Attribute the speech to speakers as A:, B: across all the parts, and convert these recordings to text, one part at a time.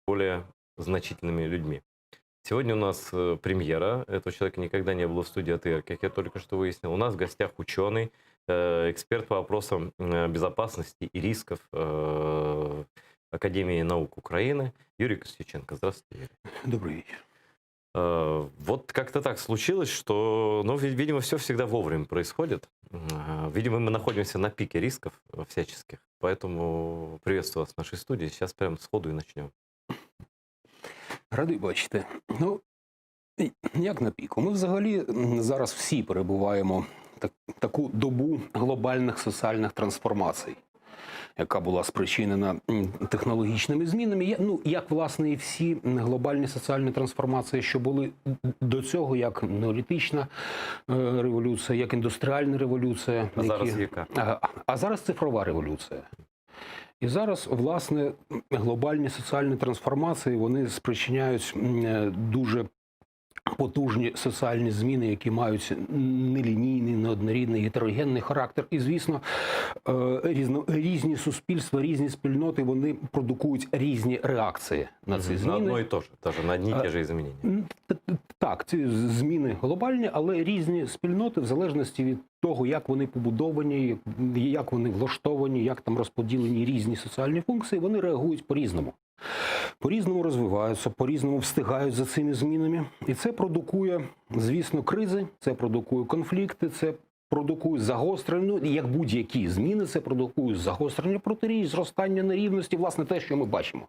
A: более значительными людьми. Сегодня у нас премьера. Этого человека никогда не было в студии АТР, как я только что выяснил. У нас в гостях ученый, эксперт по вопросам безопасности и рисков Академии наук Украины Юрий Костюченко. Здравствуйте, Юрий.
B: Добрый вечер.
A: Вот как-то так случилось, что, ну, видимо, все всегда вовремя происходит. Видимо, мы находимся на пике рисков всяческих. Поэтому приветствую вас в нашей студии. Сейчас прямо сходу и начнем.
B: Радий бачити. Ну, як на піку? Ми взагалі зараз всі перебуваємо таку добу глобальних соціальних трансформацій, яка була спричинена технологічними змінами. Ну, як, власне, і всі глобальні соціальні трансформації, що були до цього, як неолітична революція, як індустріальна революція.
A: А зараз яка?
B: А зараз цифрова революція. І зараз, власне, глобальні соціальні трансформації, вони спричиняють дуже потужні соціальні зміни, які мають нелінійний, неоднорідний, гетерогенний характер. І, звісно, різні суспільства, різні спільноти, вони продукують різні реакції на ці зміни.
A: На одно і те ж, теж на одні і ті ж змінення.
B: Так, ці зміни глобальні, але різні спільноти, в залежності від того, як вони побудовані, як вони влаштовані, як там розподілені різні соціальні функції, вони реагують по-різному. По-різному розвиваються, по-різному встигають за цими змінами. І це продукує, звісно, кризи, це продукує конфлікти, це продукує загострення, і як будь-які зміни, це продукує загострення протиріч, зростання нерівності, власне, те, що ми бачимо.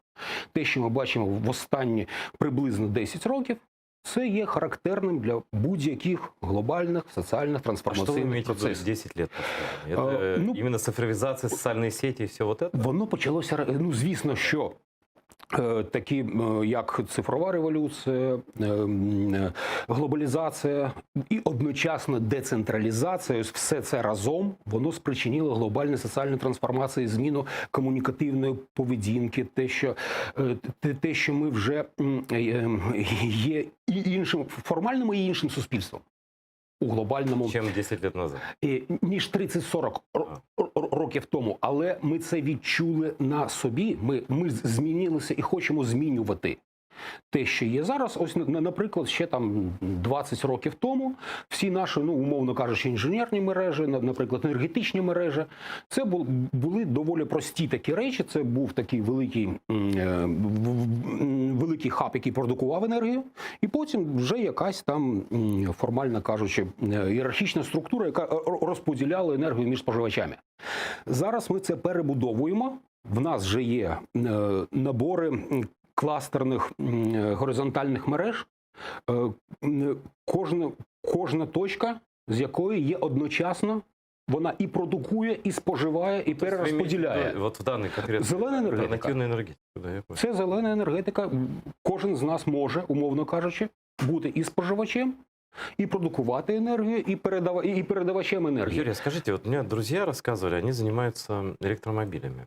B: Те, що ми бачимо в останні приблизно 10 років, це є характерним для будь-яких глобальних соціальних трансформаційних процесів.
A: Что вы имеете в виду 10 лет? Это именно цифровизация, социальные сети и все вот это?
B: Воно почалося, ну, звісно, що такі, як цифрова революція, глобалізація і одночасно децентралізація, все це разом, воно спричинило глобальні соціальні трансформації, зміну комунікативної поведінки, те, що ми вже є іншим, формальним і іншим суспільством. У глобальному,
A: чим 10 років назад.
B: Ніж 30-40 років тому. Але ми це відчули на собі, ми змінилися і хочемо змінювати те, що є зараз. Ось, наприклад, ще там 20 років тому всі наші, ну, умовно кажучи, інженерні мережі, наприклад, енергетичні мережі, це були доволі прості такі речі. Це був такий великий хаб, який продукував енергію, і потім вже якась там, формально кажучи, ієрархічна структура, яка розподіляла енергію між споживачами. Зараз ми це перебудовуємо, в нас вже є набори кластерних горизонтальних мереж, кожна точка, з якої є одночасно, вона і продукує, і споживає, і перерозподіляє.
A: Вот в даний конкретно
B: Зелена енергетика.
A: Альтернативна енергетика.
B: Це зелена енергетика. Кожен з нас може, умовно кажучи, бути і споживачем, и продуковать энергию, и передавачем энергии.
A: Юрий, скажите, вот у меня друзья рассказывали, они занимаются электромобилями.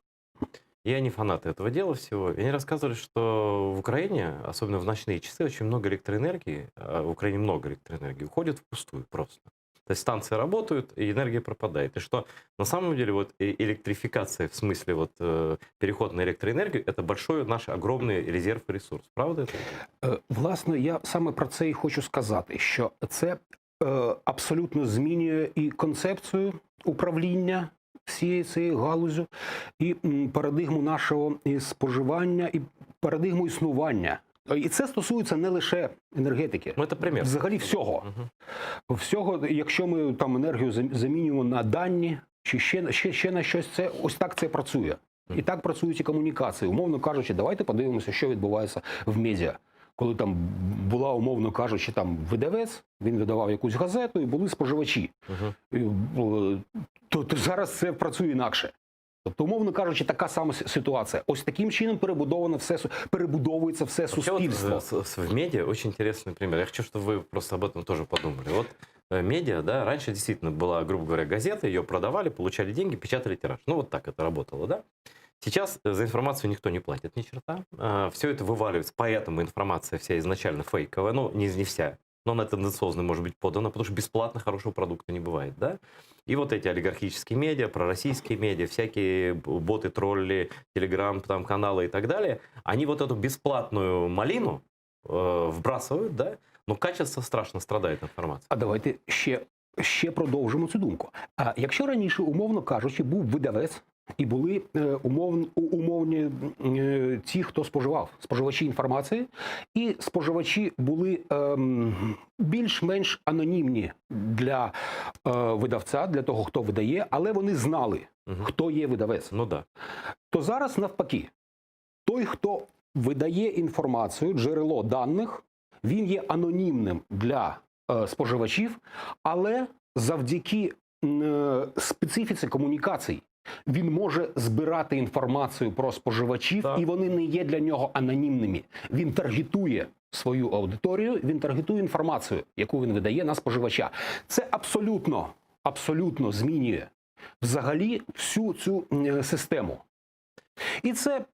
A: И они фанаты этого дела всего. И они рассказывали, что в Украине, особенно в ночные часы, очень много электроэнергии, а в Украине много электроэнергии, уходит впустую просто. То есть станции работают, и энергия пропадает. И что на самом деле вот электрификация, в смысле вот переход на электроэнергию, это большой наш огромный резерв и ресурс. Правда это?
B: Власне, я саме про це і хочу сказати, що це абсолютно змінює і концепцію управління всією цією галузю, і парадигму нашого і споживання, і парадигму існування. І це стосується не лише енергетики,
A: ну, це примір.
B: Взагалі всього. Всього, якщо ми там енергію замінюємо на дані, чи ще на щось, це ось так це працює. І так працюють і комунікації. Умовно кажучи, давайте подивимося, що відбувається в медіа. Коли там була, умовно кажучи, там видавець, він видавав якусь газету, і були споживачі. То зараз це працює інакше. Тобто, умовно кажучи, така сама ситуація. Ось таким чином перебудовується все суспільство.
A: В медиа очень интересный пример. Я хочу, чтобы вы просто об этом тоже подумали. Вот медиа, да, раньше действительно была, грубо говоря, газета, ее продавали, получали деньги, печатали тираж. Ну, вот так это работало, да? Сейчас за информацию никто не платит ни черта. Все это вываливается, поэтому информация вся изначально фейковая. Ну, не вся. но она тенденциозно может быть подана, потому что бесплатно хорошего продукта не бывает, да? И вот эти олигархические медиа, пророссийские медиа, всякие боты, тролли, телеграм, там, каналы и так далее, они вот эту бесплатную малину вбрасывают, да? Но качество страшно страдает інформація.
B: А давайте ще продовжимо цю думку. А якщо раніше, умовно кажучи, був видавець, і були умовні ті, хто споживачі інформації, і споживачі були більш-менш анонімні для видавця, для того, хто видає, але вони знали, хто є видавець.
A: Ну да.
B: То зараз навпаки. Той, хто видає інформацію, джерело даних, він є анонімним для споживачів, але завдяки специфіці комунікацій він може збирати інформацію про споживачів,
A: так,
B: і вони не є для нього анонімними. Він таргетує свою аудиторію, він таргетує інформацію, яку він видає на споживача. Це абсолютно змінює взагалі всю цю систему. И це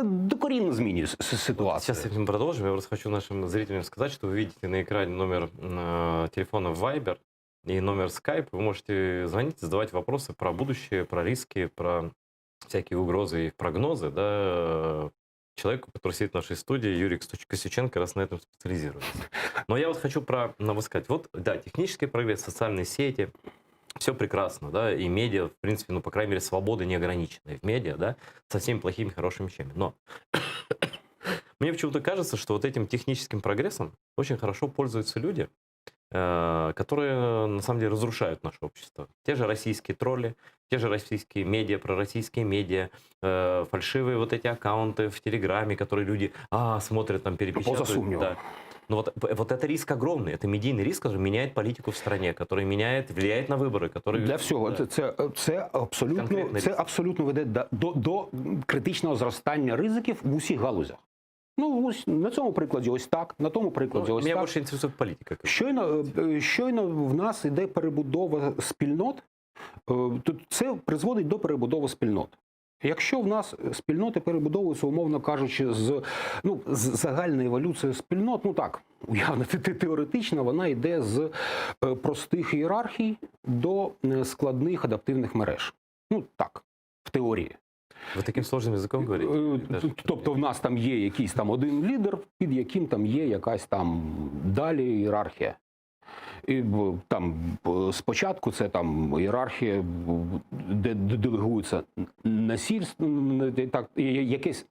B: докорінно змінює ситуацию.
A: Сейчас этим продолжим. Я просто хочу нашим зрителям сказать, что вы видите на экране номер телефона Viber и номер Skype. Вы можете звонить, задавать вопросы про будущее, про риски, про всякие угрозы и прогнозы. Да, человеку, который сидит в нашей студии, Юрий Костюченко, как раз на этом специализируется. Но я вот хочу сказать. Вот, да, технический прогресс, социальные сети, все прекрасно, да, и медиа, в принципе, ну, по крайней мере, свобода неограниченная в медиа, да, со всеми плохими, хорошими вещами. Но мне почему-то кажется, что вот этим техническим прогрессом очень хорошо пользуются люди, которые, на самом деле, разрушают наше общество. Те же российские тролли, те же российские медиа, пророссийские медиа, фальшивые вот эти аккаунты в Телеграме, которые люди, смотрят, там, перепечатывают. Да. Но вот это риск огромный, это медийный риск, который меняет политику в стране, который влияет на вибори, который...
B: Для всього. Це абсолютно веде до критичного зростання ризиків в усіх галузях. Ну, ось на цьому прикладі ось так, на тому прикладі ось так.
A: Мене більше інтересує політика.
B: Щойно в нас іде перебудова спільнот, то це призводить до перебудови спільнот. Якщо в нас спільноти перебудовуються, умовно кажучи, з загальної еволюції спільнот, уявно, теоретично вона йде з простих ієрархій до складних адаптивних мереж. Ну так, в теорії.
A: Ви таким сложним язиком говорите?
B: Тобто в нас там є якийсь там один лідер, під яким там є якась там далі ієрархія. І там спочатку це там ієрархія, де делегується насильство, якесь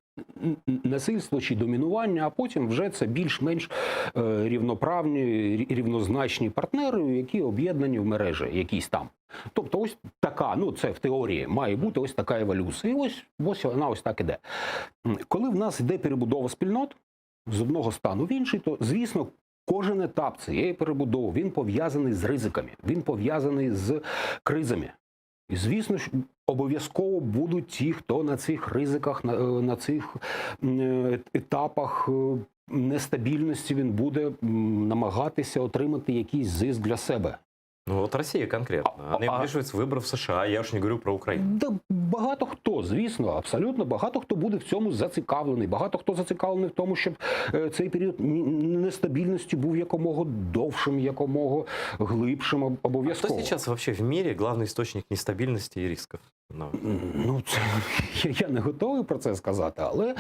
B: насильство чи домінування, а потім вже це більш-менш рівноправні, рівнозначні партнери, які об'єднані в мережі якісь там. Тобто ось така, це в теорії має бути ось така еволюція. І ось вона ось так іде. Коли в нас йде перебудова спільнот з одного стану в інший, то, звісно, кожен етап цієї перебудови, він пов'язаний з ризиками, він пов'язаний з кризами. І, звісно, обов'язково будуть ті, хто на цих ризиках, на цих етапах нестабільності він буде намагатися отримати якийсь зиск для себе.
A: Ну, от Росія конкретно. Вони вмішуються в вибори в США, я ж не говорю про Україну.
B: Да, багато хто, звісно, абсолютно, багато хто буде в цьому зацікавлений. Багато хто зацікавлений в тому, щоб цей період нестабільності був якомога довшим, якомога глибшим, обов'язково.
A: А хто зараз взагалі в мірі головний істочник нестабільності і ризиків?
B: Я не готовий про це сказати, але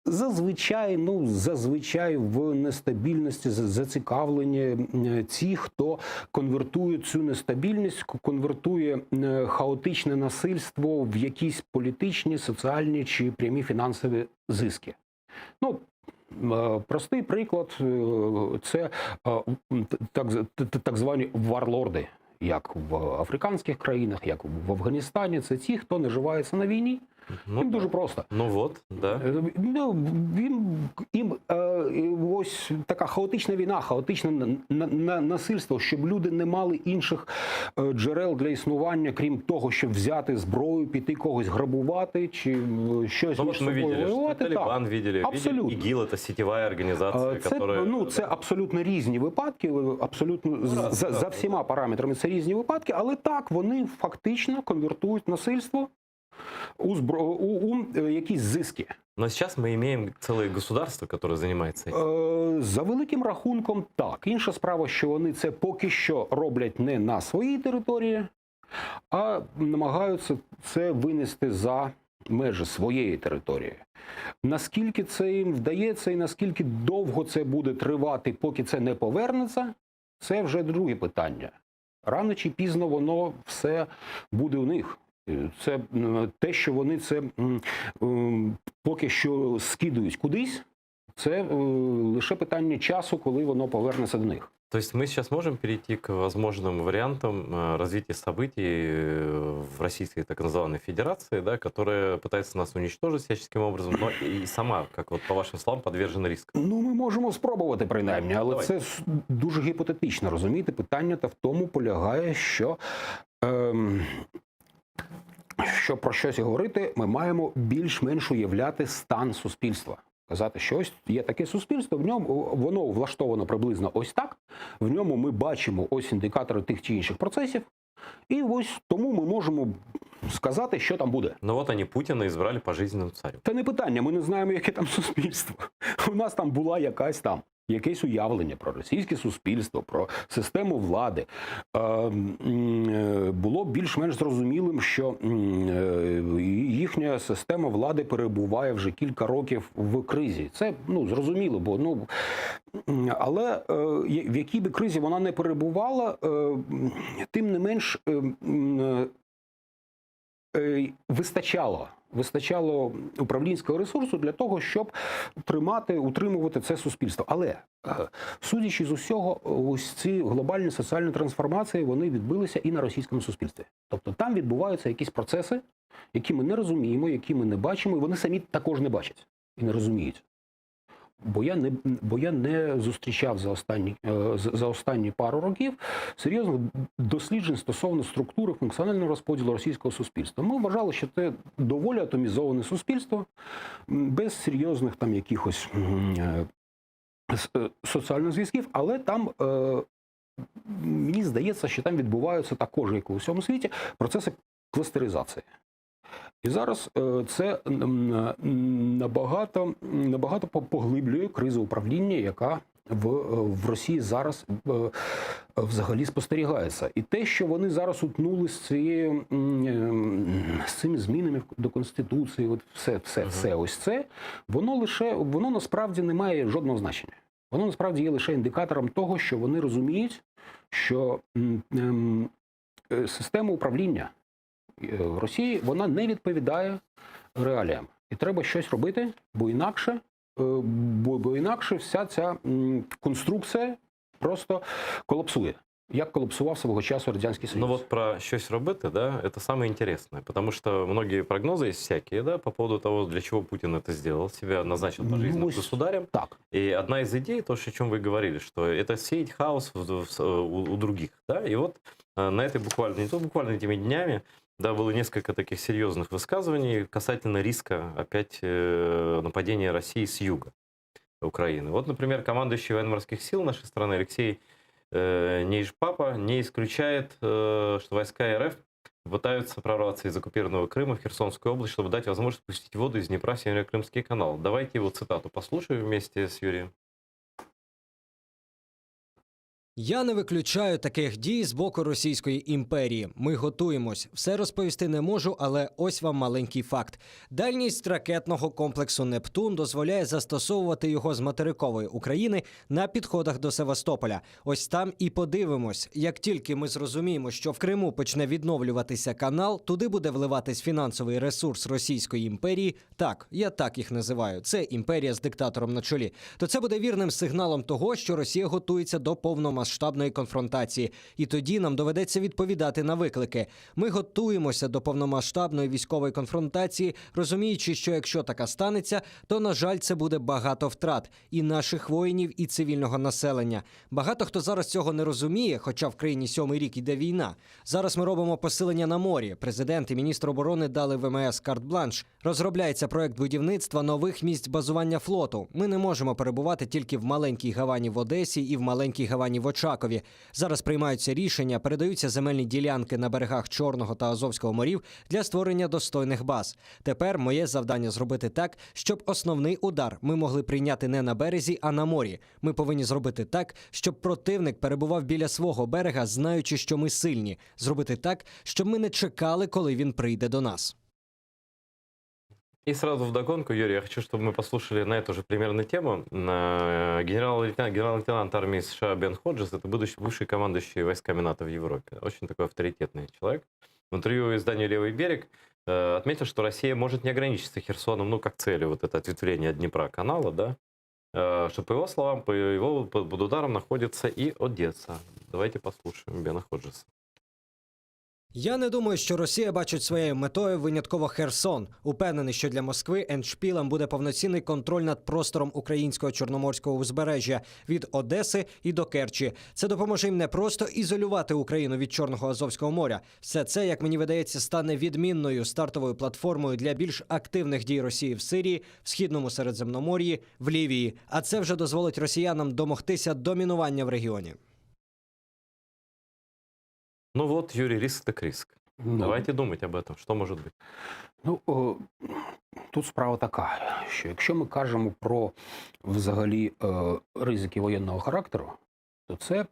B: зазвичай в нестабільності зацікавлені ті, хто конвертує цю нестабільність, конвертує хаотичне насильство в якісь політичні, соціальні чи прямі фінансові зиски. Простий приклад – це так звані варлорди. Як в африканських країнах, як в Афганістані, це ті, хто наживається на війні. Їм дуже просто. Ось така хаотична війна, хаотичне насильство, щоб люди не мали інших джерел для існування, крім того, щоб взяти зброю, піти когось грабувати, чи щось між собою воювати.
A: Талібан видели, ІГІЛ – це сетєва організація,
B: це абсолютно різні випадки, абсолютно за всіма параметрами це різні випадки, але так, вони фактично конвертують насильство у якісь зиски.
A: Но сейчас мы имеем целое государство, которое занимается этим.
B: За великим рахунком, так. Інша справа, що вони це поки що роблять не на своїй території, а намагаються це винести за межі своєї території. Наскільки це їм вдається і наскільки довго це буде тривати, поки це не повернеться, це вже друге питання. Рано чи пізно воно все буде у них. Це те, що вони це поки що скидують кудись, це лише питання часу, коли воно повернеться до них.
A: То есть мы сейчас можем перейти к возможным вариантам развития событий в Российской так называемой Федерации, да, которая пытается нас уничтожить всяческим образом, но и сама, как вот по вашим словам, подвержена рискам.
B: Ну, ми можемо спробувати принаймні, але
A: Давай.
B: це дуже гіпотетично, розумієте? Питання та в тому полягає, що щоб про щось говорити, ми маємо більш-менш уявляти стан суспільства. Казати, що ось є таке суспільство, в ньому воно влаштовано приблизно ось так, в ньому ми бачимо ось індикатори тих чи інших процесів, і ось тому ми можемо сказати, що там буде.
A: Но вот они Путина избрали пожизненным царем.
B: Це не питання, ми не знаємо, яке там суспільство. У нас там була якесь уявлення про російське суспільство, про систему влади. Було більш-менш зрозумілим, що їхня система влади перебуває вже кілька років в кризі. Це зрозуміло, бо але в якій би кризі вона не перебувала, тим не менш вистачало управлінського ресурсу для того, щоб утримувати це суспільство. Але, судячи з усього, ось ці глобальні соціальні трансформації, вони відбилися і на російському суспільстві. Тобто там відбуваються якісь процеси, які ми не розуміємо, які ми не бачимо, і вони самі також не бачать і не розуміють. Бо я не зустрічав за останні пару років серйозних досліджень стосовно структури функціонального розподілу російського суспільства. Ми вважали, що це доволі атомізоване суспільство, без серйозних там якихось соціальних зв'язків, але там, мені здається, що там відбуваються також, як у всьому світі, процеси кластеризації. І зараз це набагато поглиблює кризу управління, яка в Росії зараз взагалі спостерігається. І те, що вони зараз утнули з цими змінами до Конституції, от все ось це, воно насправді не має жодного значення. Воно насправді є лише індикатором того, що вони розуміють, що система управління в Росії, вона не відповідає реаліям. І треба щось робити, бо інакше вся ця конструкція просто колапсує. Як колапсував свого часу Радянський Союз.
A: Ну вот про щось робити, да, это самое интересное, потому что многие прогнозы есть всякие, да, по поводу того, для чего Путин это сделал, себя назначил пожизненным государем.
B: Так.
A: И одна из идей, то, о чем вы говорили, что это сеять хаос у других, да, и вот на этой буквально этими днями, да, было несколько таких серьезных высказываний касательно риска опять нападения России с юга Украины. Вот, например, командующий военно-морских сил нашей страны Алексей Нейшпапа не исключает, что войска РФ пытаются прорваться из оккупированного Крыма в Херсонскую область, чтобы дать возможность пустить воду из Днепра в Северо-Крымский канал. Давайте его цитату послушаем вместе с Юрием.
C: Я не виключаю таких дій з боку Російської імперії. Ми готуємось. Все розповісти не можу, але ось вам маленький факт. Дальність ракетного комплексу «Нептун» дозволяє застосовувати його з материкової України на підходах до Севастополя. Ось там і подивимось. Як тільки ми зрозуміємо, що в Криму почне відновлюватися канал, туди буде вливатись фінансовий ресурс Російської імперії. Так, я так їх називаю. Це імперія з диктатором на чолі. То це буде вірним сигналом того, що Росія готується до повномасштабної конфронтації. І тоді нам доведеться відповідати на виклики. Ми готуємося до повномасштабної військової конфронтації, розуміючи, що якщо така станеться, то, на жаль, це буде багато втрат і наших воїнів, і цивільного населення. Багато хто зараз цього не розуміє, хоча в країні 7-й рік іде війна. Зараз ми робимо посилення на морі. Президент і міністр оборони дали ВМС карт-бланш. Розробляється проект будівництва нових місць базування флоту. Ми не можемо перебувати тільки в маленькій Гавані в Одесі і в маленькій Гавані в Очакові. Зараз приймаються рішення, передаються земельні ділянки на берегах Чорного та Азовського морів для створення достойних баз. Тепер моє завдання зробити так, щоб основний удар ми могли прийняти не на березі, а на морі. Ми повинні зробити так, щоб противник перебував біля свого берега, знаючи, що ми сильні. Зробити так, щоб ми не чекали, коли він прийде до нас.
A: И сразу вдогонку, Юрий, я хочу, чтобы мы послушали на эту же примерную тему. Генерал-лейтенант армии США Бен Ходжес, это бывший командующий войсками НАТО в Европе. Очень такой авторитетный человек. В интервью изданию «Левый берег» отметил, что Россия может не ограничиться Херсоном, ну, как целью вот это ответвление от Днепра канала, да, что, по его словам, под ударом находится и Одесса. Давайте послушаем Бена Ходжеса.
C: Я не думаю, що Росія бачить своєю метою винятково Херсон. Упевнений, що для Москви ендшпілем буде повноцінний контроль над простором українського чорноморського узбережжя від Одеси і до Керчі. Це допоможе їм не просто ізолювати Україну від Чорного Азовського моря. Все це, як мені видається, стане відмінною стартовою платформою для більш активних дій Росії в Сирії, в Східному Середземномор'ї, в Лівії. А це вже дозволить росіянам домогтися домінування в регіоні.
A: Ну вот, Юрий, риск так риск.
B: Ну,
A: Давайте думать об этом, что может быть.
B: Тут справа така, що якщо ми кажемо про взагалі ризики воєнного характеру, то це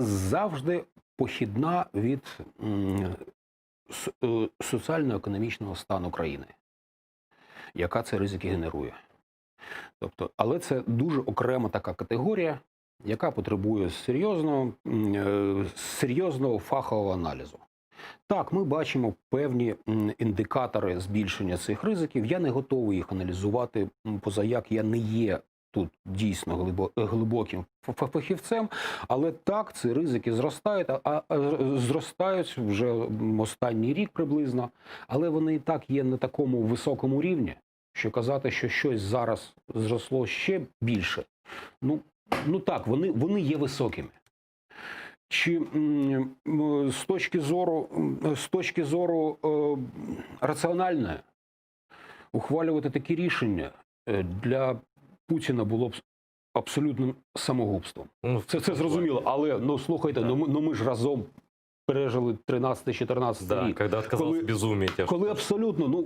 B: завжди похідна від соціально-економічного стану країни, яка ці ризики генерує. Тобто, але це дуже окрема така категорія, яка потребує серйозного фахового аналізу. Так, ми бачимо певні індикатори збільшення цих ризиків. Я не готовий їх аналізувати, позаяк я не є тут дійсно глибоким фахівцем, але так, ці ризики зростають, зростають вже останній рік приблизно, але вони і так є на такому високому рівні, що казати, що щось зараз зросло ще більше, ну так, вони є високими. Чи з точки зору раціональної ухвалювати такі рішення для Путіна було б абсолютним самогубством. Це зрозуміло, але слухайте, ми ж разом пережили 13-14 рік.
A: Коли відказався безумія.
B: Коли абсолютно,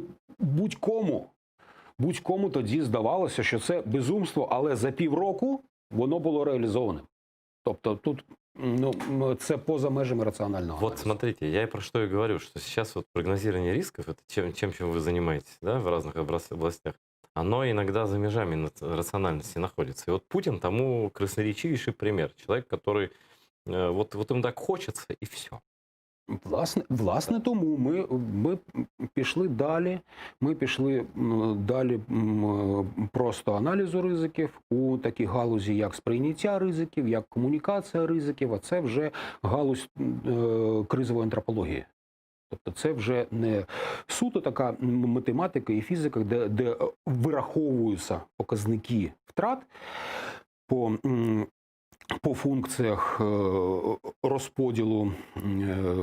B: будь-кому тоді здавалося, що це безумство, але за півроку воно було реалізованим. Тобто тут це поза межами рационального
A: Вот
B: анализа.
A: смотрите, я и про что и говорю, что сейчас вот прогнозирование рисков, это чем вы занимаетесь, да, в разных областях, оно иногда за межами рациональности находится. И вот Путин тому красноречивейший пример. Человек, который вот ему так хочется, и все.
B: Власне тому ми пішли далі. Ми пішли далі просто аналізу ризиків у такій галузі, як сприйняття ризиків, як комунікація ризиків, а це вже галузь кризової антропології. Тобто це вже не суто така математика і фізика, де вираховуються показники втрат по функціях розподілу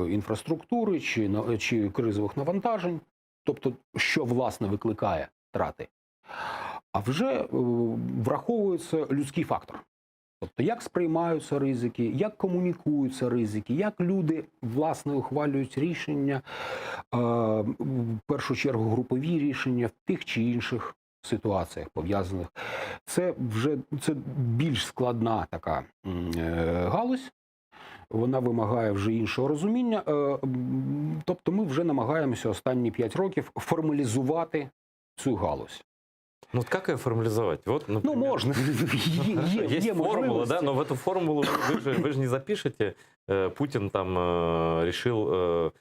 B: інфраструктури чи кризових навантажень, тобто що, власне, викликає втрати. А вже враховується людський фактор. Тобто, як сприймаються ризики, як комунікуються ризики, як люди, власне, ухвалюють рішення, в першу чергу групові рішення в тих чи інших ситуаціях пов'язаних. Це більш складна така галузь, вона вимагає вже іншого розуміння. Тобто ми вже намагаємося останні 5 років формалізувати цю галузь.
A: Ну, как ее формализовать? Вот, например,
B: можно.
A: Есть формула, да, но в эту формулу вы же не запишете. Путин там решил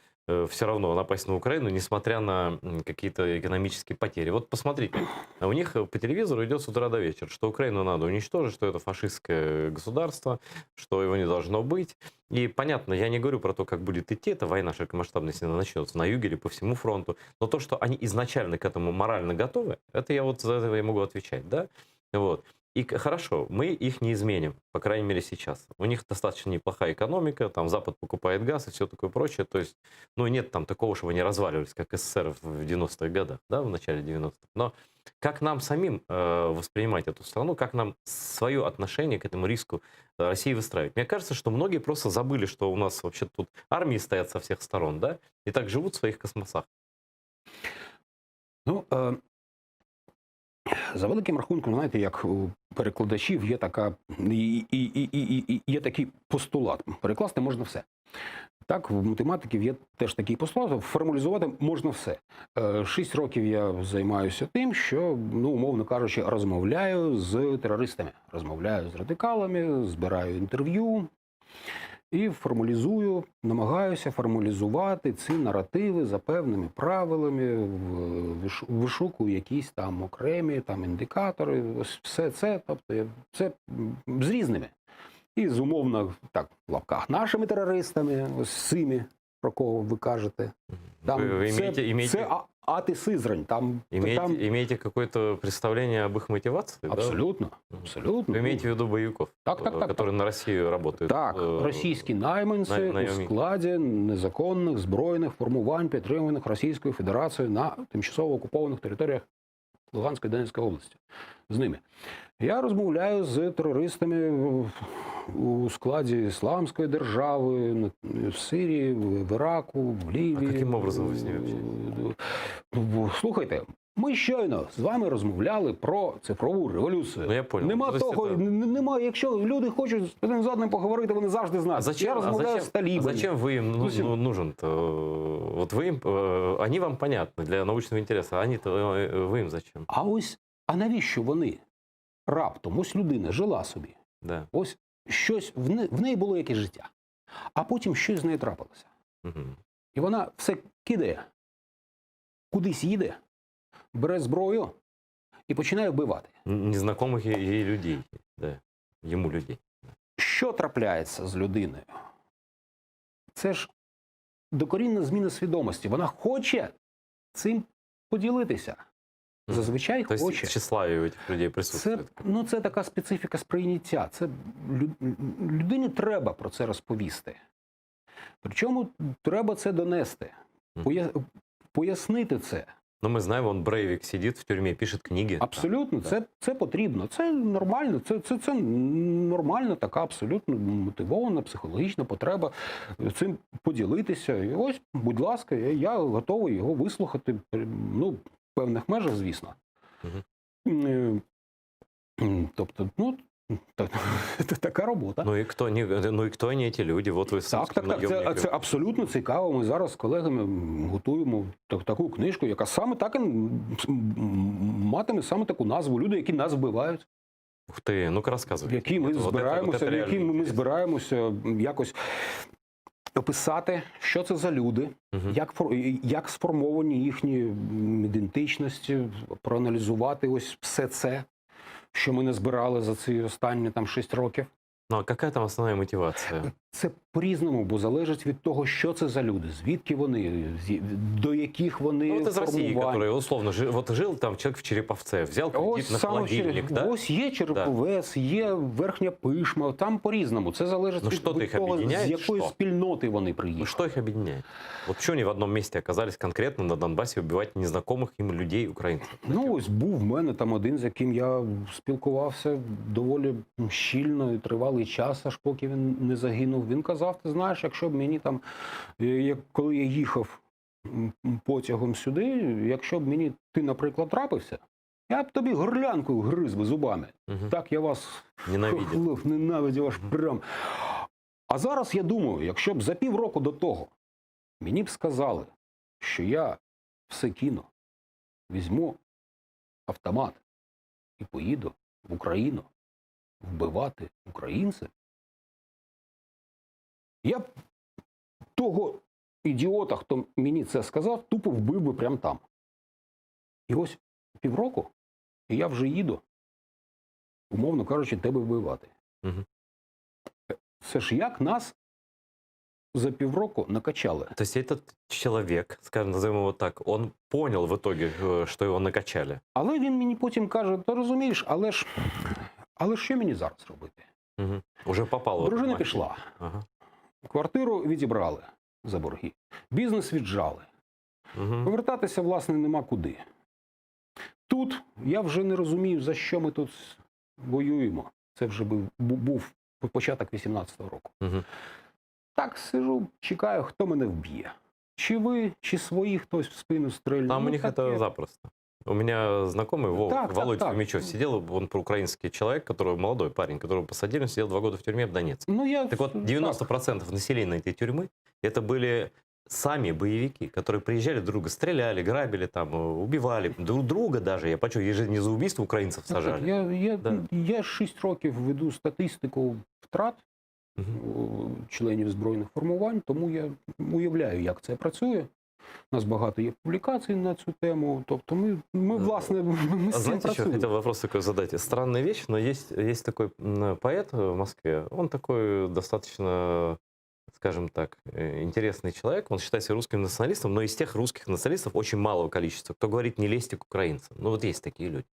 A: все равно напасть на Украину, несмотря на какие-то экономические потери. Вот посмотрите, у них по телевизору идет с утра до вечера, что Украину надо уничтожить, что это фашистское государство, что его не должно быть. И понятно, я не говорю про то, как будет идти эта война широкомасштабная, если она начнется на юге или по всему фронту, но то, что они изначально к этому морально готовы, это я вот за это я могу отвечать, да? Вот. И хорошо, мы их не изменим, по крайней мере сейчас. У них достаточно неплохая экономика, там Запад покупает газ и все такое прочее. То есть, ну, нет там такого, чтобы они разваливались, как СССР в 90-х годах, да, в начале 90-х. Но как нам самим воспринимать эту страну, как нам свое отношение к этому риску России выстраивать? Мне кажется, что многие просто забыли, что у нас вообще тут армии стоят со всех сторон, да, и так живут в своих космосах.
B: Ну, за великим рахунком, знаєте, як у перекладачів є є такий постулат. Перекласти можна все. Так, в математиків є теж такий постулат. Формалізувати можна все. 6 років я займаюся тим, що, ну, умовно кажучи, розмовляю з терористами, розмовляю з радикалами, збираю інтерв'ю і формалізую, намагаюся формалізувати ці наративи за певними правилами, вишукую якісь там окремі там індикатори, ось все це, тобто це з різними. І з умовно, так, в лапках, нашими терористами, ось цими, про кого ви кажете. Там це Ати Сизрань.
A: Имеете какое-то представление об их мотивации?
B: Абсолютно,
A: да?
B: абсолютно.
A: Вы имеете в виду боевиков, которые на Россию работают?
B: Так, російські найманці у складі незаконних збройних формувань, підтримуваних Російською Федерацією на тимчасово окупованих територіях Луганської, Донецької області. З ними. Я розмовляю з терористами у складі Ісламської держави, в Сирії, в Іраку, в Лівії.
A: А яким образом ви з ними общаєтесь?
B: Слухайте, ми щойно з вами розмовляли про цифрову революцію.
A: Ну, я понял.
B: Нема, якщо люди хочуть один з одним поговорити, вони завжди знають. Я розмовляю з талібами.
A: Зачем вы им нужен-то? Вот вы им, они вам понятны для научного интереса, а вы им зачем?
B: А навіщо вони? Раптом, ось людина жила собі,
A: да.
B: Ось щось, в неї було якесь життя, а потім щось з нею трапилося.
A: Угу.
B: І вона все кидає, кудись їде, бере зброю і починає вбивати.
A: Незнайомих їй людей, да. Йому людей.
B: Що трапляється з людиною? Це ж докорінна зміна свідомості. Вона хоче цим поділитися. Зазвичай
A: хоче. Тобто тщеславие у цих людей присутствує.
B: Це така специфіка сприйняття. Людині треба про це розповісти. Причому треба це донести, пояснити це.
A: Ну, ми знаємо, он Брейвік сидить в тюрмі, пише книги.
B: Абсолютно, це потрібно. Це нормально, це нормальна така абсолютно мотивована психологічна потреба цим поділитися. І ось, будь ласка, я готовий його вислухати, ну, в певних межах, звісно.
A: Угу.
B: Тобто, ну, така робота.
A: Ну і хто не ті люди? Вот ви
B: так. Це абсолютно цікаво. Ми зараз з колегами готуємо таку книжку, яка саме так матиме саме таку назву. Люди, які нас вбивають.
A: Ух ти, ну-ка розказуй.
B: Які ми збираємося якось описати, що це за люди, як сформовані їхні ідентичності, проаналізувати ось все це, що ми не збирали за ці останні 6 років.
A: Ну, а яка там основна мотивація?
B: Це по-різному, бо залежить від того, що це за люди, звідки вони, до яких вони формувань.
A: Ну, це з Росії, який, условно, жив там чоловік в Череповце, взяв кредит на холодильник, да?
B: Ось є Череповець, є Верхня Пишма, там по-різному. Це залежить від того, з якої спільноти вони приїхали.
A: Ну, що їх об'єднує? От чого вони в одному місці оказались конкретно на Донбасі вбивати незнайомих їм людей, українців?
B: Ну, ось був в мене там один, з яким я спілкувався доволі щільно і тривалий час, аж поки він не загинув. Він казав, ти знаєш, якщо б мені там, коли я їхав потягом сюди, якщо б мені ти, наприклад, трапився, я б тобі горлянку гриз би зубами. Так я вас ненавидів аж прям. А зараз я думаю, якщо б за півроку до того мені б сказали, що я все кину, візьму автомат і поїду в Україну вбивати українців, я б того ідіота, хто мені це сказав, тупо вбив би прямо там. І ось півроку, і я вже їду, умовно кажучи, тебе вбивати.
A: Угу.
B: Це ж як нас за півроку накачали.
A: То есть этот человек, скажем, назовем его так, он понял в итоге, что его накачали.
B: Але він мені потім каже, ти розумієш, але ж Але що мені зараз робити?
A: Мгм. Уже попал. в эту
B: Дружина
A: махину.
B: пішла,
A: Ага.
B: квартиру відібрали за борги, бізнес віджали.
A: Мгм.
B: Повертатися, власне, нема куди. Тут я вже не розумію, за що ми тут воюємо. Це вже був початок 18-го року.
A: Мгм.
B: Так сижу, чекаю, хто мене вб'є. Чи ви, чи свої хтось в спину стрельне.
A: Там у них
B: таке.
A: это запросто. У меня знакомый
B: Так,
A: Володя
B: так.
A: Фомичев сидел, он проукраинский человек, который молодой парень, которого посадили, он сидел 2 года в тюрьме в Донецке.
B: Ну, я...
A: Так вот, 90% населения этой тюрьмы это были сами боевики, которые приезжали друга, стреляли, грабили, там, убивали друг друга даже. Я почему, их же не за убийство украинцев сажали. Да.
B: Я 6 років веду статистику втрат
A: Мгм.
B: членів збройних формувань, тому я уявляю, як це працює. У нас багато є публікацій на цю тему. Тобто ми власне, ми з цим
A: Знаете, еще
B: працюємо.
A: хотел вопрос такой задать. Странная вещь, но есть такой поэт в Москве. Он такой достаточно, скажем так, интересный человек. Он считает себя русским националистом, но из тех русских националистов очень малого количества, кто говорит «не лезьте к украинцам». Ну вот есть такие люди.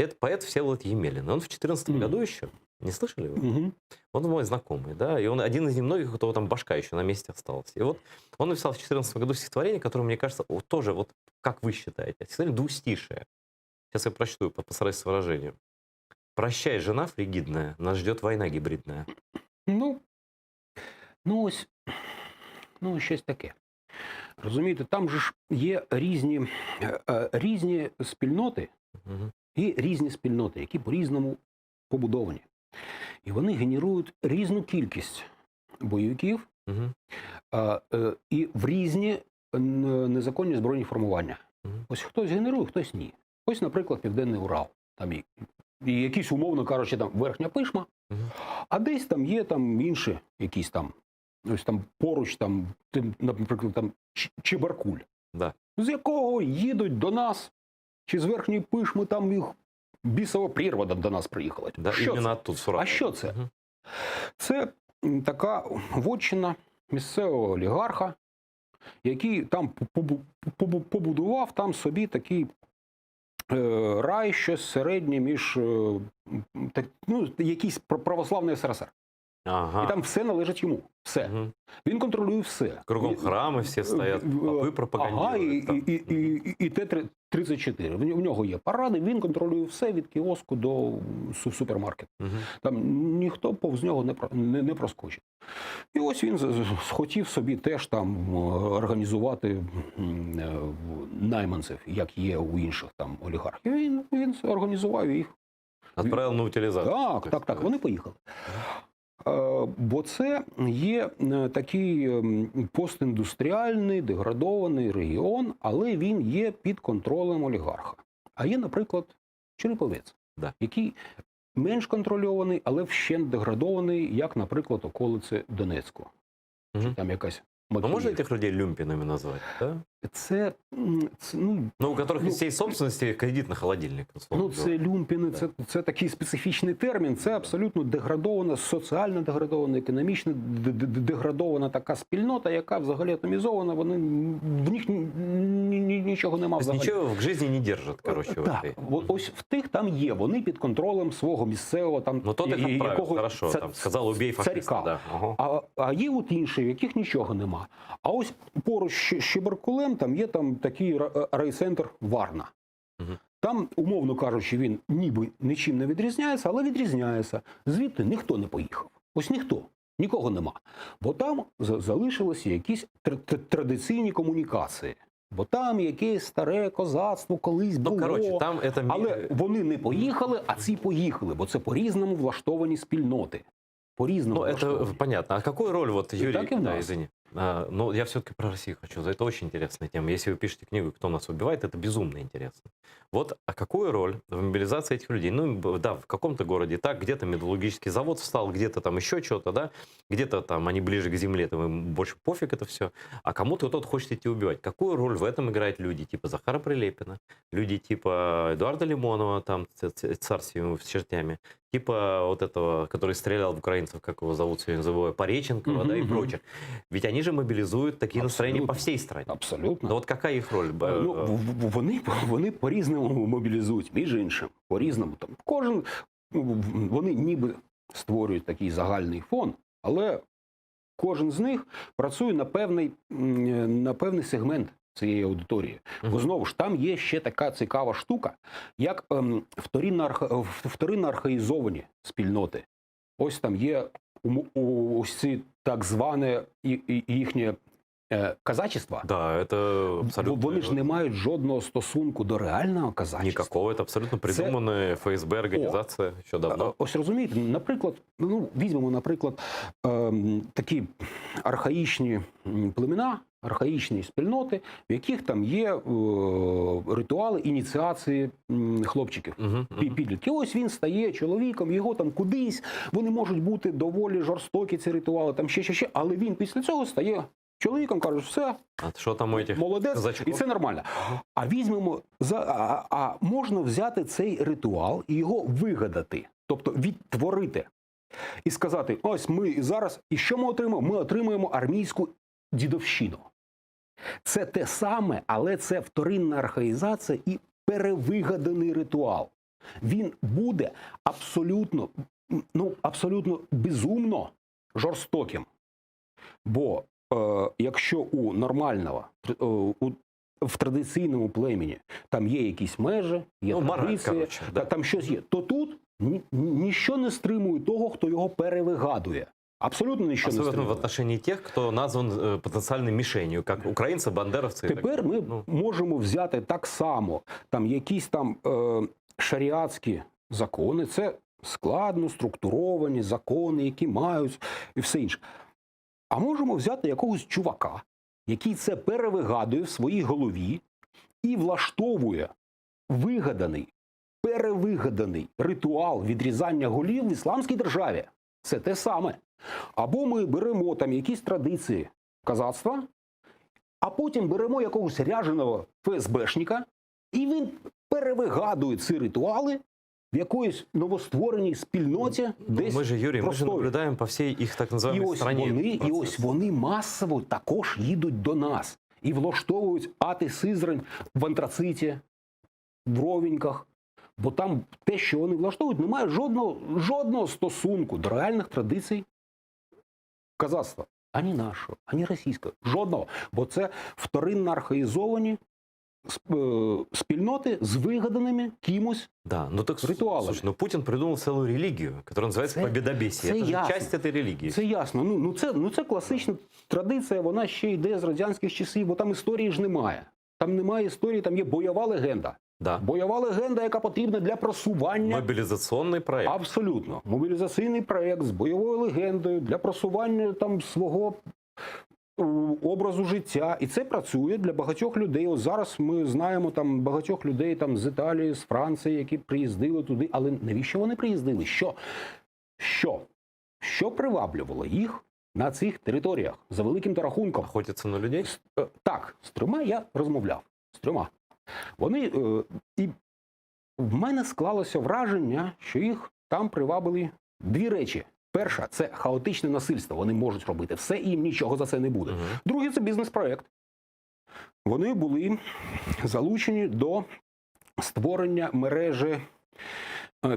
A: И этот поэт Всеволод Емелин. Он в 2014 году еще, не слышали его?
B: Мгм.
A: Он мой знакомый, да, и он один из немногих, у кого там башка еще на месте осталась. И вот он написал в 2014 году стихотворение, которое, мне кажется, вот тоже, вот как вы считаете, стихотворение двустишее. Сейчас я прочту, постараюсь с выражением. «Прощай, жена фригидная, нас ждет война гибридная».
B: Ну ось, щось таке. Розумієте, там же ж є різні спільноти,
A: Мгм.
B: і різні спільноти, які по-різному побудовані. І вони генерують різну кількість бойовиків
A: Мгм.
B: і в різні незаконні збройні формування.
A: Мгм.
B: Ось хтось генерує, хтось ні. Ось, наприклад, Південний Урал. Там і якісь, умовно кажучи, там Верхня Пишма,
A: Мгм.
B: а десь там є там інші якісь там, ось там поруч, там, наприклад, там Чебаркуль,
A: Да.
B: з якого їдуть до нас, чи з Верхньої Пишми там їх бісова прірва до нас приїхала.
A: Да,
B: Що
A: именно
B: це?
A: оттуда, с Урала.
B: А що це?
A: Мгм.
B: Це така вотчина місцевого олігарха, який там побудував там собі такий рай, щось середнє між якийсь православний СРСР.
A: Ага.
B: І там все належить йому. Все.
A: Мгм.
B: Він контролює все.
A: Кругом храмы все стоят, попы пропагандируют.
B: Ага,
A: там.
B: і Т-34. В нього є паради, він контролює все від кіоску до супермаркету.
A: Мгм.
B: Там ніхто повз нього не проскочить. І ось він схотів собі теж там організувати найманців, як є у інших там олігархів. Він організував їх.
A: Отправил на утилизацию.
B: Так, вони поїхали. Бо це є такий постіндустріальний, деградований регіон, але він є під контролем олігарха. А є, наприклад, Череповець,
A: Да.
B: який менш контрольований, але вщент деградований, як, наприклад, околиці Донецьку.
A: Мгм.
B: Там якась
A: Ну, можно
B: Макіївка.
A: этих людей люмпинами назвать, да?
B: Це,
A: Ну, у которых из всей собственности кредит на холодильник. условно
B: це
A: говоря.
B: люмпіни,
A: Да.
B: це такий специфічний термін, це абсолютно деградована, соціально деградована, економічно деградована така спільнота, яка взагалі атомізована, в них нічого нема
A: То есть
B: взагалі.
A: ничего в жизни не держит, короче, в
B: Так,
A: этой.
B: ось в тих там є, вони під контролем свого місцевого там
A: Ну, тот их отправил,
B: якого
A: хорошо, там, сказал, убей фашиста,
B: царька.
A: да. Ага.
B: А є от інші, в яких нічого нема. А ось поруч з Чебаркулем там є там такий райцентр Варна.
A: Мгм.
B: Там, умовно кажучи, він ніби нічим не відрізняється, але відрізняється. Звідти ніхто не поїхав. Ось ніхто. Нікого нема. Бо там залишилися якісь традиційні комунікації. Бо там якесь старе козацтво колись було.
A: Ну, короче, там это...
B: Але вони не поїхали, а ці поїхали, бо це по-різному влаштовані спільноти. По-різному
A: Ну, это
B: влаштовані.
A: понятно. А какую роль, вот, Юрий,
B: так и в
A: да,
B: нас.
A: извини, ну, я все-таки про Россию хочу. Это очень интересная тема. Если вы пишете книгу «Кто нас убивает», это безумно интересно. Вот, а какую роль в мобилизации этих людей? Ну, да, в каком-то городе так, где-то металлургический завод встал, где-то там еще что-то, да, где-то там они ближе к земле, там им больше пофиг это все, а кому-то кто-то хочет идти убивать. Какую роль в этом играют люди типа Захара Прилепина, люди типа Эдуарда Лимонова, там, царствие ему с чертями, типа вот этого, который стрелял в украинцев, как его зовут, сегодня забываю, Пореченкова, да, и прочих. Ведь они же мобилизуют такие настроения по всей стране.
B: Абсолютно.
A: Но вот какая их роль?
B: Ну, вони по-різному мобілізують, між іншим, по-різному. Там, вони ніби створюють такий загальний фон, але кожен з них працює на певний сегмент цієї аудиторії. Бо знову ж там є ще така цікава штука, як вторинно архаїзовані спільноти. Ось там є ось ці так зване їхнє казачество.
A: Да, это абсолютно...
B: Вони ж не мають жодного стосунку до реального казачества.
A: Никакого, это абсолютно придуманная ФСБ организация еще давно.
B: Ось розумієте, наприклад, візьмемо, наприклад, такі архаїчні племена, архаїчні спільноти, в яких там є ритуали ініціації хлопчиків, підлітків. Ось він стає чоловіком, його там кудись, вони можуть бути доволі жорстокі, ці ритуали, там ще, але він після цього стає чоловіком, кажуть, все,
A: А що там у этих
B: молодець,
A: казачків?
B: і це нормально. А візьмемо, можна взяти цей ритуал і його вигадати, тобто відтворити. І сказати, ось ми зараз, і що ми отримаємо? Ми отримуємо армійську дідовщину. Це те саме, але це вторинна архаїзація і перевигаданий ритуал. Він буде абсолютно безумно жорстоким. Бо якщо у нормального, в традиційному племені там є якісь межі, є традиції, там щось є, то тут ніщо не стримує того, хто його перевигадує. Абсолютно нічого не стримує.
A: Особенно в отношении тех, кто назван потенциальной мишенью, как українці, бандеровці.
B: Тепер ми можемо взяти так само там якісь там шаріатські закони, це складно структуровані закони, які мають і все інше. А можемо взяти якогось чувака, який це перевигадує в своїй голові і влаштовує перевигаданий ритуал відрізання голів в ісламській державі. Це те саме. Або ми беремо там якісь традиції казацтва, а потім беремо якогось ряженого ФСБшника, і він перевигадує ці ритуали в якоїсь новоствореній спільноті десь
A: Ми ж, Юрій, ми ж
B: простої.
A: наблюдаємо по всій їх так називаємій страні.
B: І ось вони масово також їдуть до нас і влаштовують ати Сизрань в Антрациті, в Ровеньках. Бо там те, що вони влаштовують, не має жодного стосунку до реальних традицій казацтва. Ані нашого, ані російського. Жодного. Бо це вторинно архаїзовані спільноти з вигаданими кимось ритуалами.
A: Слушай, ну Путин придумал целую религию, которая называется победобесие. Это же часть этой религии.
B: Це ясно. Це класична традиція, вона ще йде з радянських часів, бо там історії ж немає. Там немає історії, там є бойова легенда.
A: Да.
B: Бойова легенда, яка потрібна для просування.
A: Мобілізаційний проєкт.
B: Абсолютно. Мобілізаційний проєкт з бойовою легендою для просування там свого образу життя. І це працює для багатьох людей. Ось зараз ми знаємо там багатьох людей там з Італії, з Франції, які приїздили туди. Але навіщо вони приїздили? Що приваблювало їх на цих територіях за великим та рахунком?
A: Охотяться на людей?
B: Так, з трьома я розмовляв. З трьома. Вони, і в мене склалося враження, що їх там привабили дві речі. Перша – це хаотичне насильство. Вони можуть робити все, і їм нічого за це не буде. Друге – це бізнес-проєкт. Вони були залучені до створення мережі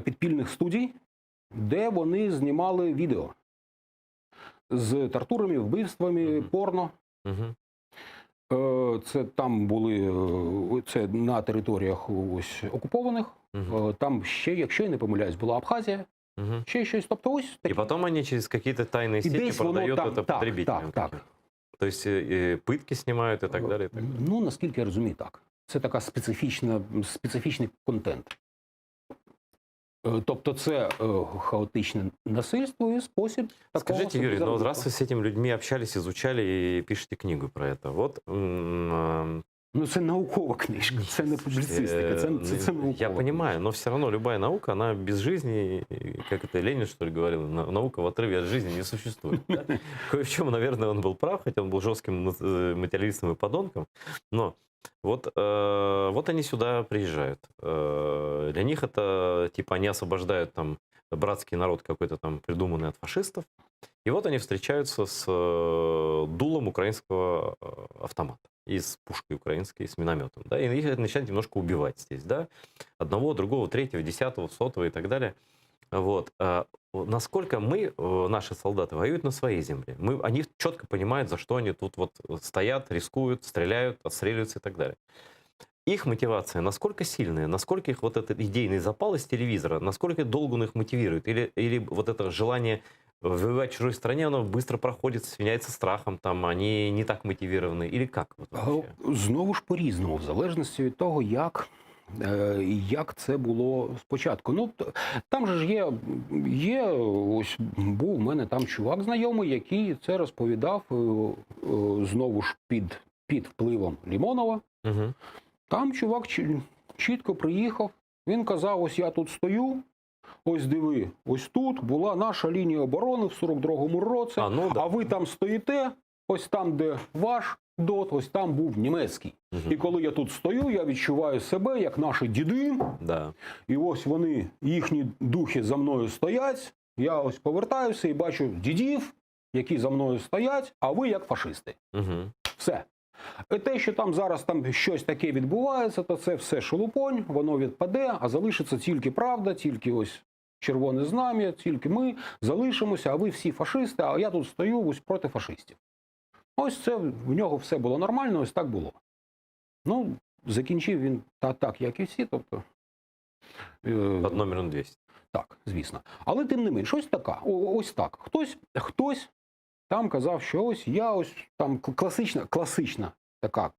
B: підпільних студій, де вони знімали відео з тортурами, вбивствами, порно. Це там були, це на територіях ось окупованих. Там ще, якщо я не помиляюсь, була Абхазія. Ще щось. Тобто ось такі.
A: И потом они через какие-то тайные сети продают это потребителям.
B: Так.
A: То есть пытки снимают и так далі.
B: Ну, наскільки я розумію, так. Це така специфічний контент. Тобто це хаотичне насильство і спосіб такого.
A: Скажите, Юрий, ну раз вы с этими людьми общались, изучали и пишете книгу про это, вот...
B: Ну, це наукова книжка, це не публіцистика, це наукова.
A: Я понимаю, но все равно любая наука, она без жизни, как это Ленин, что ли, говорил, наука в отрыве от жизни не существует. Кое в чем, наверное, он был прав, хотя он был жестким материалистом и подонком, но вот они сюда приезжают. Для них это, типа, они освобождают там братский народ какой-то там придуманный от фашистов, и вот они встречаются с дулом украинского автомата. И с пушкой украинской, и с минометом, да, и их начинают немножко убивать здесь, да, одного, другого, третьего, 10-го, 100-го и так далее. Вот. Насколько наши солдаты, воюют на своей земле. Они четко понимают, за что они тут вот стоят, рискуют, стреляют, отстреливаются и так далее. Их мотивация насколько сильная, насколько их вот этот идейный запал из телевизора, насколько долго он их мотивирует, или вот это желание воевать в чужой стране, оно быстро проходит, сменяется страхом, там, они не так мотивированы, или как? Вот вообще?
B: Знову ж по-різному, в залежності від того, як це було спочатку. Ну, там же ж ось був у мене там чувак знайомий, який це розповідав знову ж під впливом Лімонова.
A: Угу.
B: Там чувак чітко приїхав, він казав, ось я тут стою, ось диви, ось тут була наша лінія оборони в 42-му році, а ви там стоїте, ось там, де ваш ДОТ, ось там був німецький.
A: Угу.
B: І коли я тут стою, я відчуваю себе, як наші діди,
A: Да.
B: і ось вони, їхні духи за мною стоять, я ось повертаюся і бачу дідів, які за мною стоять, а ви як фашисти.
A: Угу.
B: Все. І те, що там зараз там щось таке відбувається, то це все шелупонь, воно відпаде, а залишиться тільки правда, тільки ось червоне знам'я, тільки ми залишимося, а ви всі фашисти, а я тут стою ось проти фашистів. Ось це, в нього все було нормально, ось так було. Ну, закінчив він так, як і всі, тобто...
A: Під номером 200.
B: Так, звісно. Але тим не менш, ось так. Хтось там казав, що ось я ось там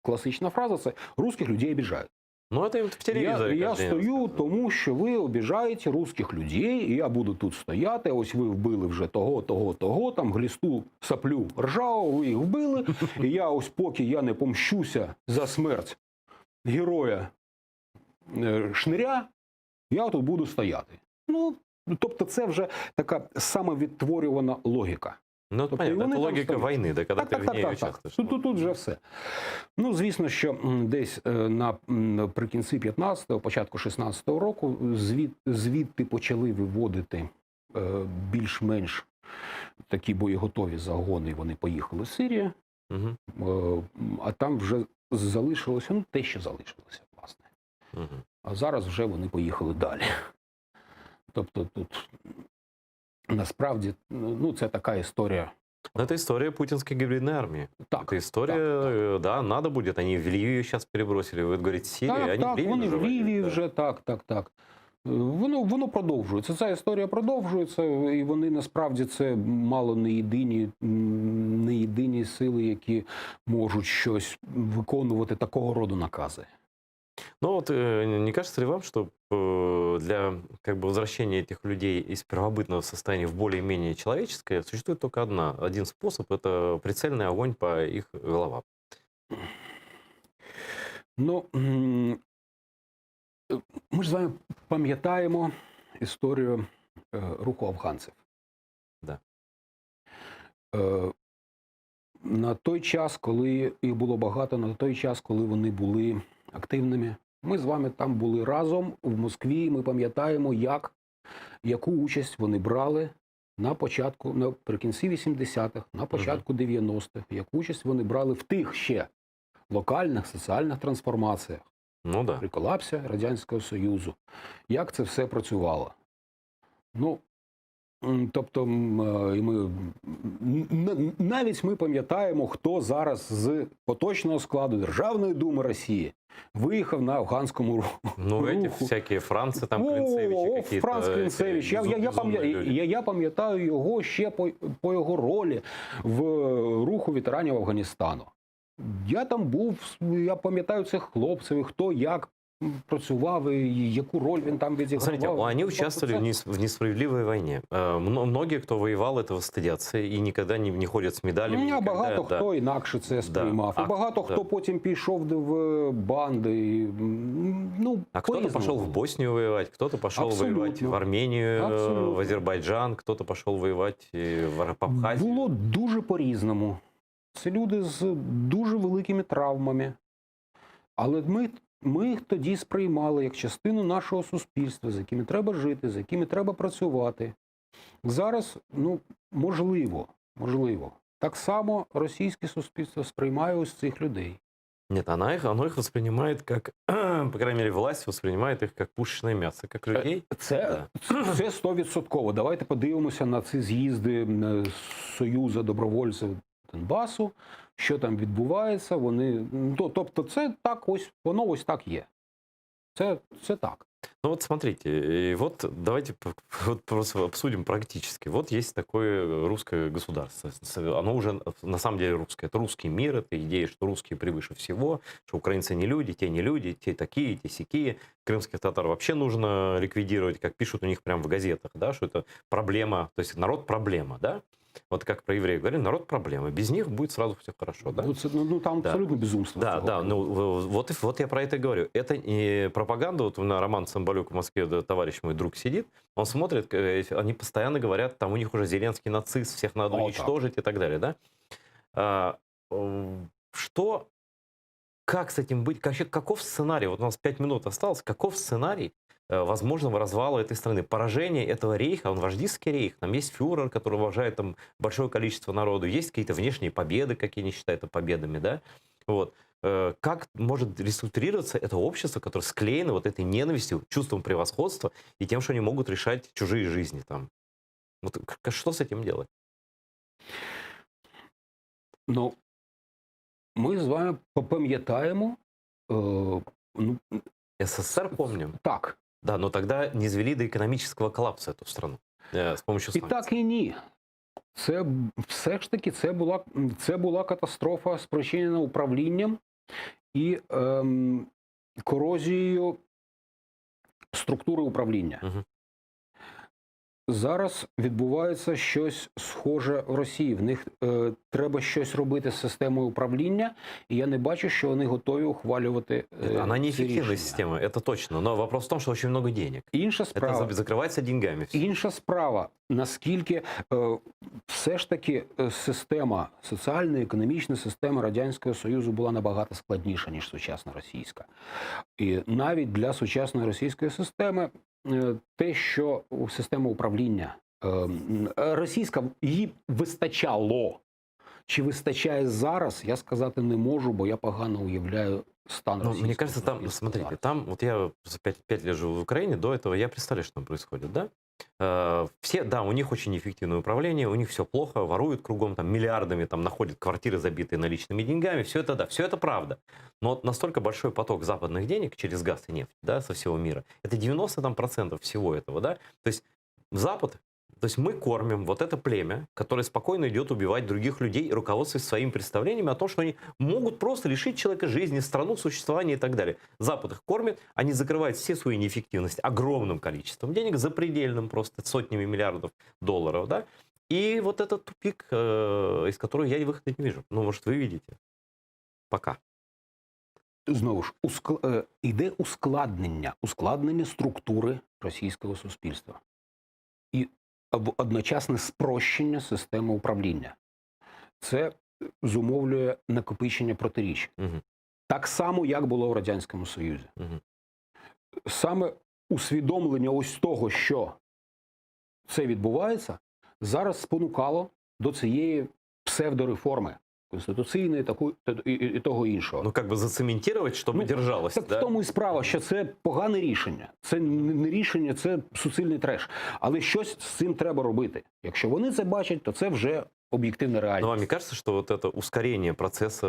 B: класична фраза, це «русских людей обіжають».
A: Ну, это в телевизоре.
B: Я стою, тому що ви обіжаєте русських людей, і я буду тут стояти, ось ви вбили вже того, там глісту, саплю, ржаву, ви їх вбили, і я ось поки я не помщуся за смерть героя Шниря, я тут буду стояти. Ну, тобто це вже така самовідтворювана логіка.
A: Ну, тобто, понятно, это логика войны, да, когда ты в ней участвуешь.
B: Тут вже все. Ну, звісно, що десь наприкінці 15-го, початку 16-го року звідти почали виводити більш-менш такі боєготові загони, і вони поїхали в Сирію, а там вже залишилося, ну, те, що залишилося, власне. А зараз вже вони поїхали далі. Тобто тут насправді, ну, це така історія.
A: Это история путинской гибридной армии.
B: Так,
A: это история, да, надо будет. Они в Ливию сейчас перебросили. Вы говорите, Сирия, они в Ливию
B: вони
A: уже
B: в Лівії
A: воюют,
B: вже, так. Воно продовжується. Ця історія продовжується, і вони насправді це мало не єдині сили, які можуть щось виконувати такого роду накази.
A: Ну вот не кажется ли вам, что для как бы возвращения этих людей из первобытного состояния в более-менее человеческое существует только один способ – это прицельный огонь по их головам?
B: Ну, ми ж з вами пам'ятаємо історію руху афганців.
A: Да.
B: На той час, коли їх було багато, на той час, коли вони були активними, ми з вами там були разом в Москві, ми пам'ятаємо, яку участь вони брали наприкінці 80-х, на початку 90-х, яку участь вони брали в тих ще локальних соціальних трансформаціях.
A: Ну да.
B: При колапсі Радянського Союзу. Як це все працювало? Ну, тобто, навіть ми пам'ятаємо, хто зараз з поточного складу Державної Думи Росії виїхав на афганському руху.
A: Ну, эти всякие Францы, там, Клинцевичи какие-то.
B: Франц Клинцевич. Я пам'ятаю його ще по його ролі в руху ветеранів Афганістану. Я там був, я пам'ятаю цих хлопців, хто як працював, і яку роль він там відігравав.
A: Смотрите, они участвовали в несправедливой войне. Многие, кто воевал, этого стыдятся и никогда не ходят с медалями.
B: А багато хто інакше це сприймав. І багато хто потім пішов в банди. Ну,
A: а кто-то пошел в Боснию воевать, кто-то пошел воевать в Армению, в Азербайджан, кто-то пошел воевать в Абхазию.
B: Було дуже по-різному. Це люди з дуже великими травмами. Але ми їх тоді сприймали як частину нашого суспільства, з якими треба жити, з якими треба працювати. Зараз, ну, можливо. Так само російське суспільство сприймає ось цих людей.
A: Нет, оно их воспринимает как, по крайней мере, власть воспринимает их как пушечное мясо, как людей.
B: Це 100%. Давайте подивимося на ці з'їзди Союзу добровольців Донбасу, що там відбувається. Тобто це так, воно ось так є. Це так.
A: Ну вот смотрите, и вот давайте вот просто обсудим практически. Вот есть такое русское государство. Оно уже на самом деле русское. Это русский мир, это идея, что русские превыше всего, что украинцы не люди, те такие, те сякие. Крымских татар вообще нужно ликвидировать, как пишут у них прямо в газетах, да, что это проблема, то есть народ проблема, да. Вот как про евреев говорили, народ проблема. Без них будет сразу все хорошо, да?
B: Там
A: Да.
B: абсолютно безумство.
A: Да, ну вот я про это и говорю. Это не пропаганда. Вот на Роман Цымбалюк в Москве, да, товарищ мой друг сидит, он смотрит, они постоянно говорят, там у них уже Зеленский нацист, всех надо уничтожить и так далее, да? Как с этим быть? Каков сценарий? Вот у нас 5 минут осталось. Каков сценарий возможного развала этой страны, поражения этого рейха? Он вождистский рейх, там есть фюрер, который уважает там большое количество народу, есть какие-то внешние победы, какие они считают победами, да? Вот. Как может реструктурироваться это общество, которое склеено вот этой ненавистью, чувством превосходства и тем, что они могут решать чужие жизни там? Вот что с этим делать?
B: Ну, ми з вами пам'ятаємо,
A: СССР помним?
B: Так.
A: Да, но тогда не извели до экономического коллапса эту страну с помощью
B: І
A: санкций.
B: так, і ні. Це все ж таки це була катастрофа, спричинена управлінням і корозією структури управління.
A: Мгм.
B: Зараз відбувається щось схоже в Росії. В них треба щось робити з системою управління, і я не бачу, що вони готові ухвалювати
A: Она
B: ці
A: неэффективная
B: рішення.
A: система, это точно. Но вопрос в том, что очень много денег.
B: Інша
A: Это
B: справа.
A: закрывается деньгами. всё.
B: Інша справа, наскільки все ж таки система, соціальна, економічна система Радянського Союзу була набагато складніша, ніж сучасна російська. І навіть для сучасної російської системи те, що система управління російська, її вистачало. Чи вистачає зараз, я сказати не можу, бо я погано уявляю стан
A: Ну,
B: російського.
A: мне кажется, там,
B: суспільства
A: смотрите,
B: зараз.
A: там, вот я за 5 лет живу в Украине, до этого я представляю, что там происходит, да? Все, да, у них очень неэффективное управление, у них все плохо, воруют кругом, там, миллиардами, там, находят квартиры, забитые наличными деньгами, все это, да, все это правда. Но вот настолько большой поток западных денег через газ и нефть, да, со всего мира, это 90% всего этого, да? То есть Запад, то есть мы кормим вот это племя, которое спокойно идет убивать других людей, руководствуясь своими представлениями о том, что они могут просто лишить человека жизни, страну, существования и так далее. Запад их кормит, они закрывают все свои неэффективности огромным количеством денег, запредельным просто сотнями миллиардов долларов, да? И вот этот тупик, из которого я выхода не вижу. Ну, может, вы видите? Пока.
B: Знову ж, йде ускладнення структури російського суспільства. І одночасне спрощення системи управління. Це зумовлює накопичення протиріч.
A: Мгм.
B: Так само, як було в Радянському Союзі.
A: Мгм.
B: Саме усвідомлення ось того, що це відбувається, зараз спонукало до цієї псевдореформи конституційної і того іншого.
A: Ну, как бы зацементировать, чтобы держалось,
B: Так
A: да?
B: в тому і справа, що це погане рішення. Це не рішення, це суцільний треш. Але щось з цим треба робити. Якщо вони це бачать, то це вже об'єктивна реальність.
A: Но вам не кажется, что вот это ускорение процесса,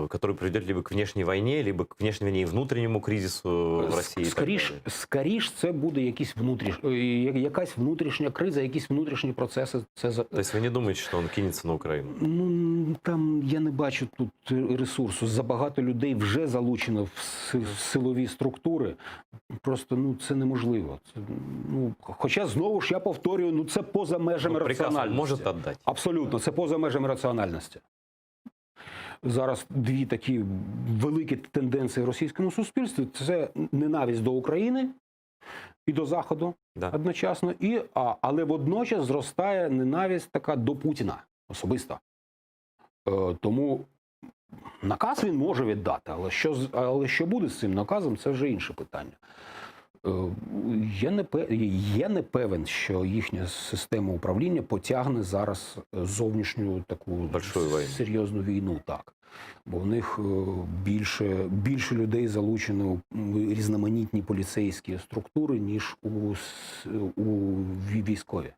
A: который приведет либо к внешней войне, либо к внешней войне и внутреннему кризису в России?
B: Скоріш це буде якась внутрішня криза, якісь внутрішні процеси.
A: То есть вы не думаете, что он кинется на Украину?
B: Ну, там я не бачу тут ресурсу. Забагато людей вже залучено в силові структури. Просто, це неможливо. Хоча, знову ж, я повторюю, це поза межами
A: Приказ он
B: раціональності.
A: может отдать?
B: Абсолютно, це поза межами раціональності. Зараз дві такі великі тенденції в російському суспільстві – це ненависть до України і до Заходу одночасно, але водночас зростає ненависть така до Путіна особисто. Тому наказ він може віддати, але що буде з цим наказом – це вже інше питання. Я не певен, що їхня система управління потягне зараз зовнішню таку
A: Большую війну.
B: серйозну війну, так. Бо в них більше людей залучено у різноманітні поліцейські структури, ніж у військові.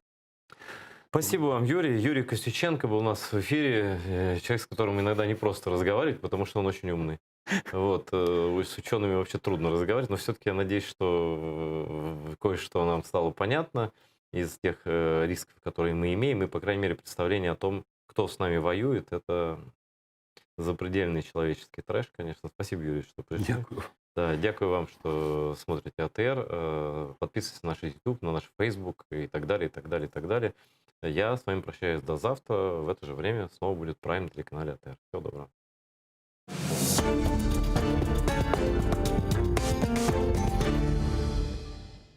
A: Спасибо вам, Юрий. Юрий Костюченко был у нас в эфире. Человек, с которым иногда не просто разговаривать, потому что он очень умный. Вот. С учеными вообще трудно разговаривать, но все-таки я надеюсь, что кое-что нам стало понятно из тех рисков, которые мы имеем, и, по крайней мере, представление о том, кто с нами воюет, это запредельный человеческий трэш, конечно. Спасибо, Юрий, что пришли.
B: Дякую.
A: Да, дякую вам, что смотрите АТР. Подписывайтесь на наш YouTube, на наш Facebook и так далее, и так далее, и так далее. Я с вами прощаюсь до завтра. В это же время снова будет Прайм на телеканале АТР. Всего доброго.